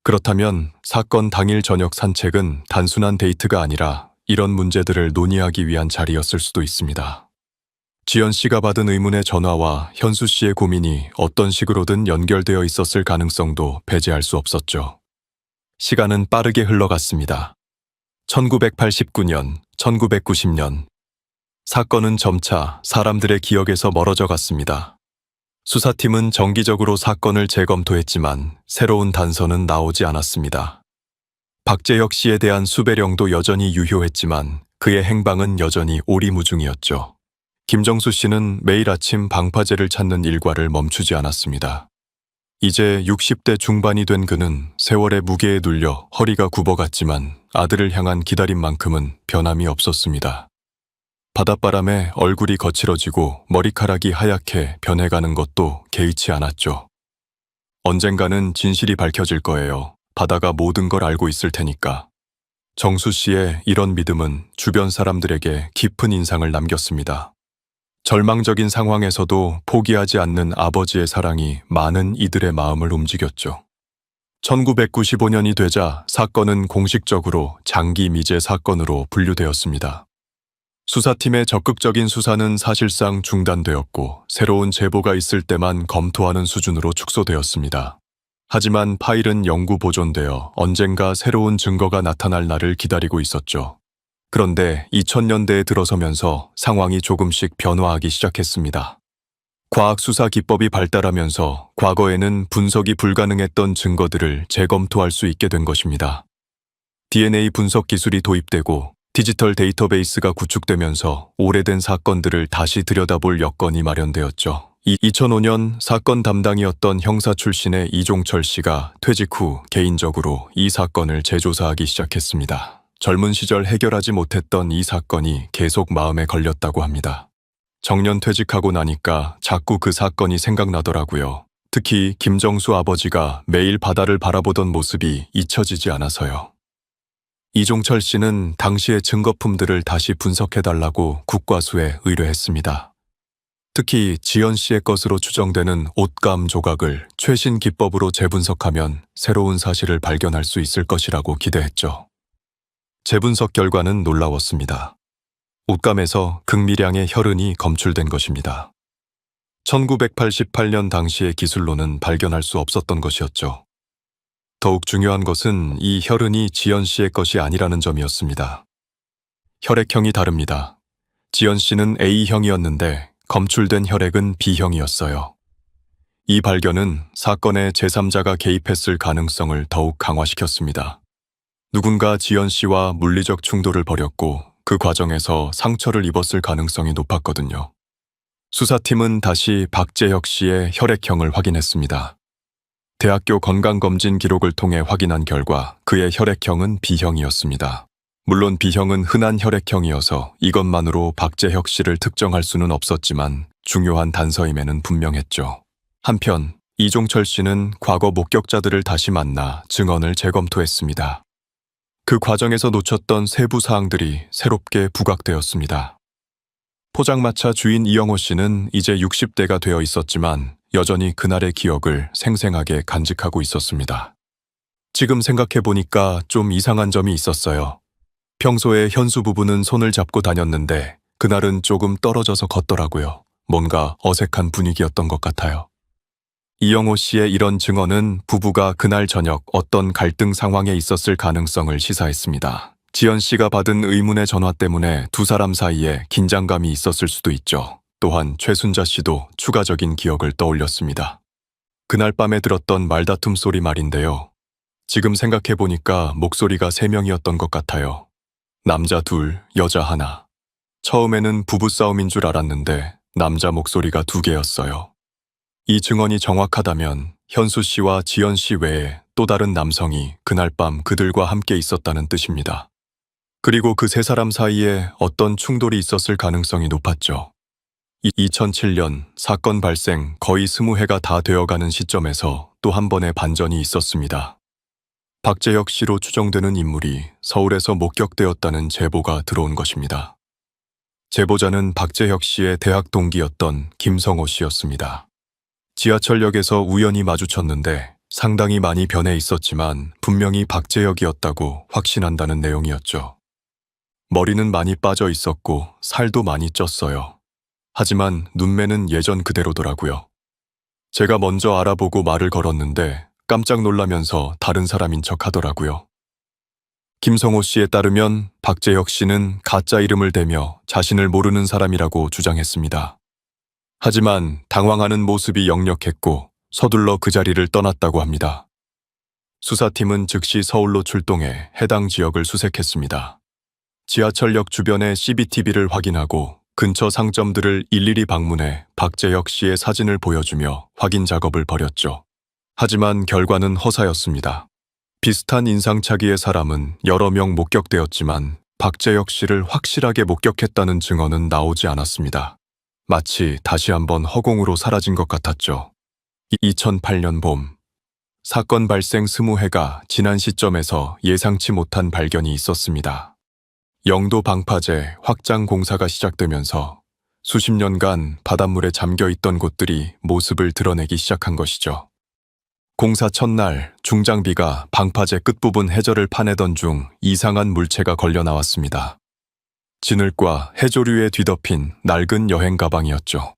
그렇다면 사건 당일 저녁 산책은 단순한 데이트가 아니라 이런 문제들을 논의하기 위한 자리였을 수도 있습니다. 지연 씨가 받은 의문의 전화와 현수 씨의 고민이 어떤 식으로든 연결되어 있었을 가능성도 배제할 수 없었죠. 시간은 빠르게 흘러갔습니다. 1989년, 1990년. 사건은 점차 사람들의 기억에서 멀어져 갔습니다. 수사팀은 정기적으로 사건을 재검토했지만 새로운 단서는 나오지 않았습니다. 박재혁 씨에 대한 수배령도 여전히 유효했지만 그의 행방은 여전히 오리무중이었죠. 김정수 씨는 매일 아침 방파제를 찾는 일과를 멈추지 않았습니다. 이제 60대 중반이 된 그는 세월의 무게에 눌려 허리가 굽어갔지만 아들을 향한 기다림만큼은 변함이 없었습니다. 바닷바람에 얼굴이 거칠어지고 머리카락이 하얗게 변해가는 것도 개의치 않았죠. 언젠가는 진실이 밝혀질 거예요. 바다가 모든 걸 알고 있을 테니까. 정수 씨의 이런 믿음은 주변 사람들에게 깊은 인상을 남겼습니다. 절망적인 상황에서도 포기하지 않는 아버지의 사랑이 많은 이들의 마음을 움직였죠. 1995년이 되자 사건은 공식적으로 장기 미제 사건으로 분류되었습니다. 수사팀의 적극적인 수사는 사실상 중단되었고 새로운 제보가 있을 때만 검토하는 수준으로 축소되었습니다. 하지만 파일은 영구 보존되어 언젠가 새로운 증거가 나타날 날을 기다리고 있었죠. 그런데 2000년대에 들어서면서 상황이 조금씩 변화하기 시작했습니다. 과학수사 기법이 발달하면서 과거에는 분석이 불가능했던 증거들을 재검토할 수 있게 된 것입니다. DNA 분석 기술이 도입되고 디지털 데이터베이스가 구축되면서 오래된 사건들을 다시 들여다볼 여건이 마련되었죠. 2005년 사건 담당이었던 형사 출신의 이종철 씨가 퇴직 후 개인적으로 이 사건을 재조사하기 시작했습니다. 젊은 시절 해결하지 못했던 이 사건이 계속 마음에 걸렸다고 합니다. 정년 퇴직하고 나니까 자꾸 그 사건이 생각나더라고요. 특히 김정수 아버지가 매일 바다를 바라보던 모습이 잊혀지지 않아서요. 이종철 씨는 당시의 증거품들을 다시 분석해달라고 국과수에 의뢰했습니다. 특히 지연 씨의 것으로 추정되는 옷감 조각을 최신 기법으로 재분석하면 새로운 사실을 발견할 수 있을 것이라고 기대했죠. 재분석 결과는 놀라웠습니다. 옷감에서 극미량의 혈흔이 검출된 것입니다. 1988년 당시의 기술로는 발견할 수 없었던 것이었죠. 더욱 중요한 것은 이 혈흔이 지연 씨의 것이 아니라는 점이었습니다. 혈액형이 다릅니다. 지연 씨는 A형이었는데 검출된 혈액은 B형이었어요. 이 발견은 사건에 제3자가 개입했을 가능성을 더욱 강화시켰습니다. 누군가 지연 씨와 물리적 충돌을 벌였고 그 과정에서 상처를 입었을 가능성이 높았거든요. 수사팀은 다시 박재혁 씨의 혈액형을 확인했습니다. 대학교 건강검진 기록을 통해 확인한 결과 그의 혈액형은 B형이었습니다. 물론 B형은 흔한 혈액형이어서 이것만으로 박재혁 씨를 특정할 수는 없었지만 중요한 단서임에는 분명했죠. 한편 이종철 씨는 과거 목격자들을 다시 만나 증언을 재검토했습니다. 그 과정에서 놓쳤던 세부 사항들이 새롭게 부각되었습니다. 포장마차 주인 이영호 씨는 이제 60대가 되어 있었지만 여전히 그날의 기억을 생생하게 간직하고 있었습니다. 지금 생각해보니까 좀 이상한 점이 있었어요. 평소에 현수 부부는 손을 잡고 다녔는데 그날은 조금 떨어져서 걷더라고요. 뭔가 어색한 분위기였던 것 같아요. 이영호 씨의 이런 증언은 부부가 그날 저녁 어떤 갈등 상황에 있었을 가능성을 시사했습니다. 지연 씨가 받은 의문의 전화 때문에 두 사람 사이에 긴장감이 있었을 수도 있죠. 또한 최순자 씨도 추가적인 기억을 떠올렸습니다. 그날 밤에 들었던 말다툼 소리 말인데요. 지금 생각해보니까 목소리가 3명이었던 것 같아요. 남자 2, 여자 1. 처음에는 부부싸움인 줄 알았는데 남자 목소리가 2개였어요. 이 증언이 정확하다면 현수 씨와 지연 씨 외에 또 다른 남성이 그날 밤 그들과 함께 있었다는 뜻입니다. 그리고 그 세 사람 사이에 어떤 충돌이 있었을 가능성이 높았죠. 2007년 사건 발생 거의 20회가 다 되어가는 시점에서 또 한 번의 반전이 있었습니다. 박재혁 씨로 추정되는 인물이 서울에서 목격되었다는 제보가 들어온 것입니다. 제보자는 박재혁 씨의 대학 동기였던 김성호 씨였습니다. 지하철역에서 우연히 마주쳤는데 상당히 많이 변해 있었지만 분명히 박재혁이었다고 확신한다는 내용이었죠. 머리는 많이 빠져 있었고 살도 많이 쪘어요. 하지만 눈매는 예전 그대로더라고요. 제가 먼저 알아보고 말을 걸었는데 깜짝 놀라면서 다른 사람인 척 하더라고요. 김성호 씨에 따르면 박재혁 씨는 가짜 이름을 대며 자신을 모르는 사람이라고 주장했습니다. 하지만 당황하는 모습이 역력했고 서둘러 그 자리를 떠났다고 합니다. 수사팀은 즉시 서울로 출동해 해당 지역을 수색했습니다. 지하철역 주변의 CCTV를 확인하고 근처 상점들을 일일이 방문해 박재혁 씨의 사진을 보여주며 확인 작업을 벌였죠. 하지만 결과는 허사였습니다. 비슷한 인상착의의 사람은 여러 명 목격되었지만 박재혁 씨를 확실하게 목격했다는 증언은 나오지 않았습니다. 마치 다시 한번 허공으로 사라진 것 같았죠. 2008년 봄, 사건 발생 20회가 지난 시점에서 예상치 못한 발견이 있었습니다. 영도 방파제 확장 공사가 시작되면서 수십 년간 바닷물에 잠겨 있던 곳들이 모습을 드러내기 시작한 것이죠. 공사 첫날 중장비가 방파제 끝부분 해저를 파내던 중 이상한 물체가 걸려 나왔습니다. 진흙과 해조류에 뒤덮인 낡은 여행 가방이었죠.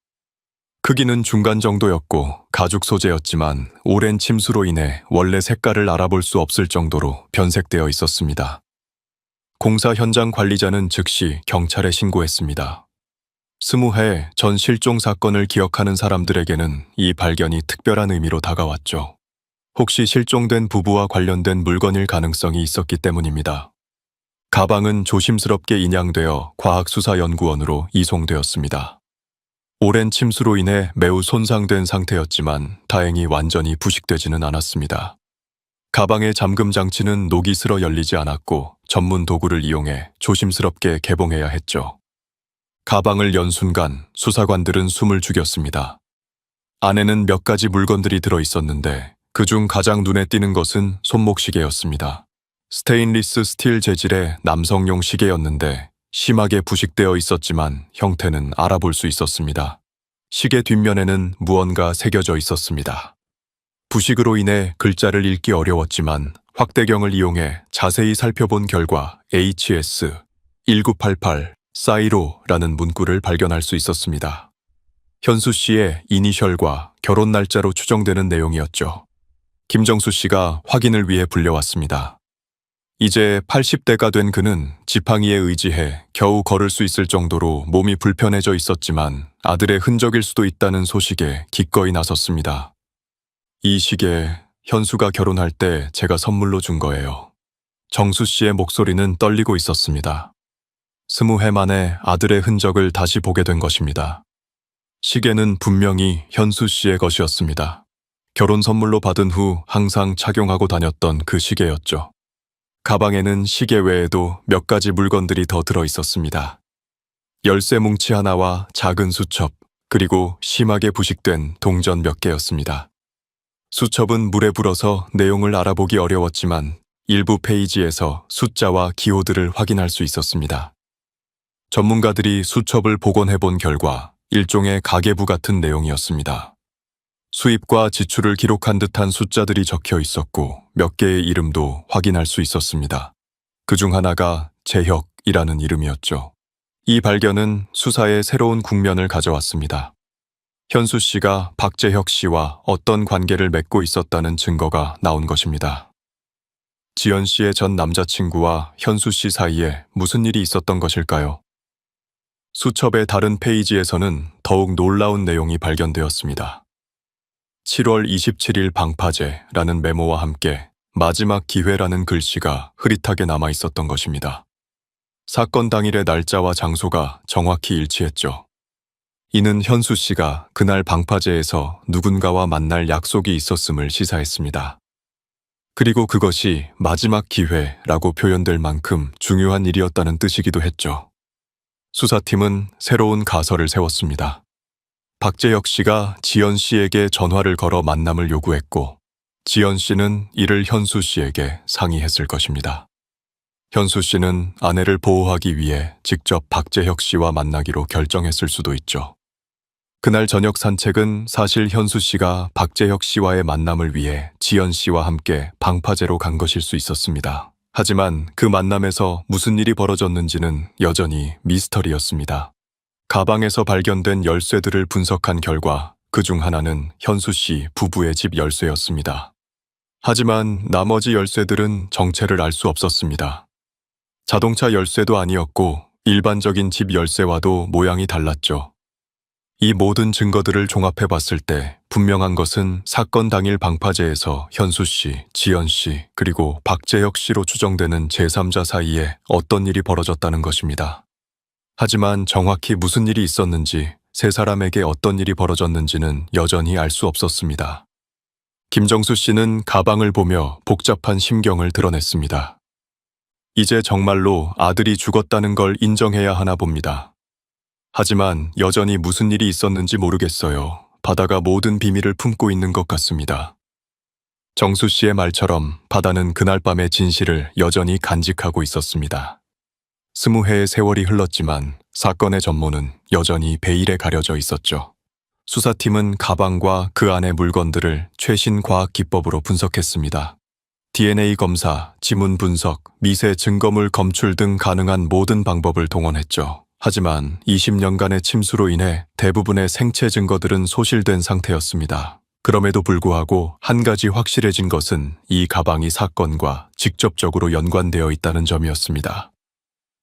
크기는 중간 정도였고 가죽 소재였지만 오랜 침수로 인해 원래 색깔을 알아볼 수 없을 정도로 변색되어 있었습니다. 공사 현장 관리자는 즉시 경찰에 신고했습니다. 20회 전 실종 사건을 기억하는 사람들에게는 이 발견이 특별한 의미로 다가왔죠. 혹시 실종된 부부와 관련된 물건일 가능성이 있었기 때문입니다. 가방은 조심스럽게 인양되어 과학수사연구원으로 이송되었습니다. 오랜 침수로 인해 매우 손상된 상태였지만 다행히 완전히 부식되지는 않았습니다. 가방의 잠금 장치는 녹이 슬어 열리지 않았고 전문 도구를 이용해 조심스럽게 개봉해야 했죠. 가방을 연 순간 수사관들은 숨을 죽였습니다. 안에는 몇 가지 물건들이 들어 있었는데 그중 가장 눈에 띄는 것은 손목시계였습니다. 스테인리스 스틸 재질의 남성용 시계였는데 심하게 부식되어 있었지만 형태는 알아볼 수 있었습니다. 시계 뒷면에는 무언가 새겨져 있었습니다. 부식으로 인해 글자를 읽기 어려웠지만 확대경을 이용해 자세히 살펴본 결과 HS1988 사이로라는 문구를 발견할 수 있었습니다. 현수 씨의 이니셜과 결혼 날짜로 추정되는 내용이었죠. 김정수 씨가 확인을 위해 불려왔습니다. 이제 80대가 된 그는 지팡이에 의지해 겨우 걸을 수 있을 정도로 몸이 불편해져 있었지만 아들의 흔적일 수도 있다는 소식에 기꺼이 나섰습니다. 이 시계 현수가 결혼할 때 제가 선물로 준 거예요. 정수 씨의 목소리는 떨리고 있었습니다. 20회 만에 아들의 흔적을 다시 보게 된 것입니다. 시계는 분명히 현수 씨의 것이었습니다. 결혼 선물로 받은 후 항상 착용하고 다녔던 그 시계였죠. 가방에는 시계 외에도 몇 가지 물건들이 더 들어 있었습니다. 열쇠 뭉치 하나와 작은 수첩, 그리고 심하게 부식된 동전 몇 개였습니다. 수첩은 물에 불어서 내용을 알아보기 어려웠지만 일부 페이지에서 숫자와 기호들을 확인할 수 있었습니다. 전문가들이 수첩을 복원해 본 결과 일종의 가계부 같은 내용이었습니다. 수입과 지출을 기록한 듯한 숫자들이 적혀 있었고 몇 개의 이름도 확인할 수 있었습니다. 그중 하나가 재혁이라는 이름이었죠. 이 발견은 수사에 새로운 국면을 가져왔습니다. 현수 씨가 박재혁 씨와 어떤 관계를 맺고 있었다는 증거가 나온 것입니다. 지연 씨의 전 남자친구와 현수 씨 사이에 무슨 일이 있었던 것일까요? 수첩의 다른 페이지에서는 더욱 놀라운 내용이 발견되었습니다. 7월 27일 방파제라는 메모와 함께 마지막 기회라는 글씨가 흐릿하게 남아 있었던 것입니다. 사건 당일의 날짜와 장소가 정확히 일치했죠. 이는 현수 씨가 그날 방파제에서 누군가와 만날 약속이 있었음을 시사했습니다. 그리고 그것이 마지막 기회라고 표현될 만큼 중요한 일이었다는 뜻이기도 했죠. 수사팀은 새로운 가설을 세웠습니다. 박재혁 씨가 지연 씨에게 전화를 걸어 만남을 요구했고, 지연 씨는 이를 현수 씨에게 상의했을 것입니다. 현수 씨는 아내를 보호하기 위해 직접 박재혁 씨와 만나기로 결정했을 수도 있죠. 그날 저녁 산책은 사실 현수 씨가 박재혁 씨와의 만남을 위해 지연 씨와 함께 방파제로 간 것일 수 있었습니다. 하지만 그 만남에서 무슨 일이 벌어졌는지는 여전히 미스터리였습니다. 가방에서 발견된 열쇠들을 분석한 결과 그중 하나는 현수 씨 부부의 집 열쇠였습니다. 하지만 나머지 열쇠들은 정체를 알 수 없었습니다. 자동차 열쇠도 아니었고 일반적인 집 열쇠와도 모양이 달랐죠. 이 모든 증거들을 종합해 봤을 때 분명한 것은 사건 당일 방파제에서 현수 씨, 지연 씨, 그리고 박재혁 씨로 추정되는 제3자 사이에 어떤 일이 벌어졌다는 것입니다. 하지만 정확히 무슨 일이 있었는지, 세 사람에게 어떤 일이 벌어졌는지는 여전히 알 수 없었습니다. 김정수 씨는 가방을 보며 복잡한 심경을 드러냈습니다. 이제 정말로 아들이 죽었다는 걸 인정해야 하나 봅니다. 하지만 여전히 무슨 일이 있었는지 모르겠어요. 바다가 모든 비밀을 품고 있는 것 같습니다. 정수 씨의 말처럼 바다는 그날 밤의 진실을 여전히 간직하고 있었습니다. 20해의 세월이 흘렀지만 사건의 전모는 여전히 베일에 가려져 있었죠. 수사팀은 가방과 그 안의 물건들을 최신 과학 기법으로 분석했습니다. DNA 검사, 지문 분석, 미세 증거물 검출 등 가능한 모든 방법을 동원했죠. 하지만 20년간의 침수로 인해 대부분의 생체 증거들은 소실된 상태였습니다. 그럼에도 불구하고 한 가지 확실해진 것은 이 가방이 사건과 직접적으로 연관되어 있다는 점이었습니다.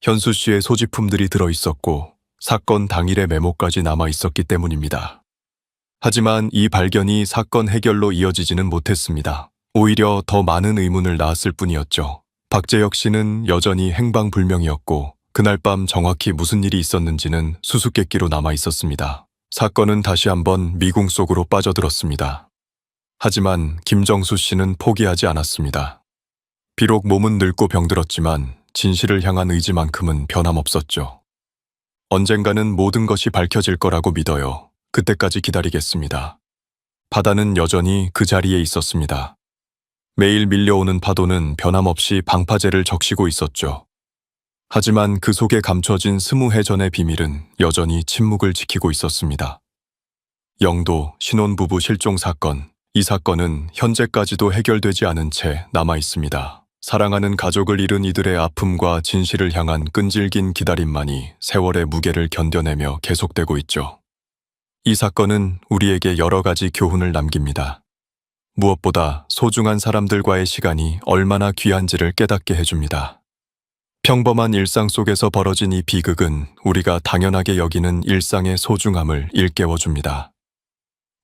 현수 씨의 소지품들이 들어있었고 사건 당일의 메모까지 남아 있었기 때문입니다. 하지만 이 발견이 사건 해결로 이어지지는 못했습니다. 오히려 더 많은 의문을 낳았을 뿐이었죠. 박재혁 씨는 여전히 행방불명이었고 그날 밤 정확히 무슨 일이 있었는지는 수수께끼로 남아 있었습니다. 사건은 다시 한번 미궁 속으로 빠져들었습니다. 하지만 김정수 씨는 포기하지 않았습니다. 비록 몸은 늙고 병들었지만 진실을 향한 의지만큼은 변함없었죠. 언젠가는 모든 것이 밝혀질 거라고 믿어요. 그때까지 기다리겠습니다. 바다는 여전히 그 자리에 있었습니다. 매일 밀려오는 파도는 변함없이 방파제를 적시고 있었죠. 하지만 그 속에 감춰진 20해 전의 비밀은 여전히 침묵을 지키고 있었습니다. 영도 신혼부부 실종 사건, 이 사건은 현재까지도 해결되지 않은 채 남아 있습니다. 사랑하는 가족을 잃은 이들의 아픔과 진실을 향한 끈질긴 기다림만이 세월의 무게를 견뎌내며 계속되고 있죠. 이 사건은 우리에게 여러 가지 교훈을 남깁니다. 무엇보다 소중한 사람들과의 시간이 얼마나 귀한지를 깨닫게 해줍니다. 평범한 일상 속에서 벌어진 이 비극은 우리가 당연하게 여기는 일상의 소중함을 일깨워줍니다.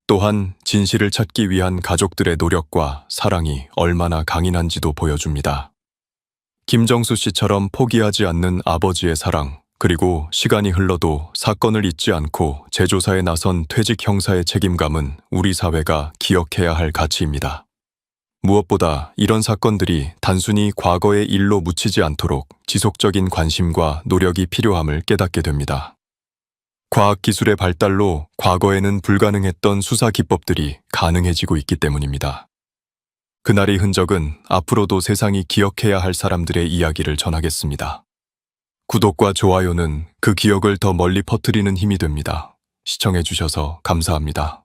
또한 진실을 찾기 위한 가족들의 노력과 사랑이 얼마나 강인한지도 보여줍니다. 김정수 씨처럼 포기하지 않는 아버지의 사랑, 그리고 시간이 흘러도 사건을 잊지 않고 재조사에 나선 퇴직 형사의 책임감은 우리 사회가 기억해야 할 가치입니다. 무엇보다 이런 사건들이 단순히 과거의 일로 묻히지 않도록 지속적인 관심과 노력이 필요함을 깨닫게 됩니다. 과학기술의 발달로 과거에는 불가능했던 수사 기법들이 가능해지고 있기 때문입니다. 그날의 흔적은 앞으로도 세상이 기억해야 할 사람들의 이야기를 전하겠습니다. 구독과 좋아요는 그 기억을 더 멀리 퍼뜨리는 힘이 됩니다. 시청해주셔서 감사합니다.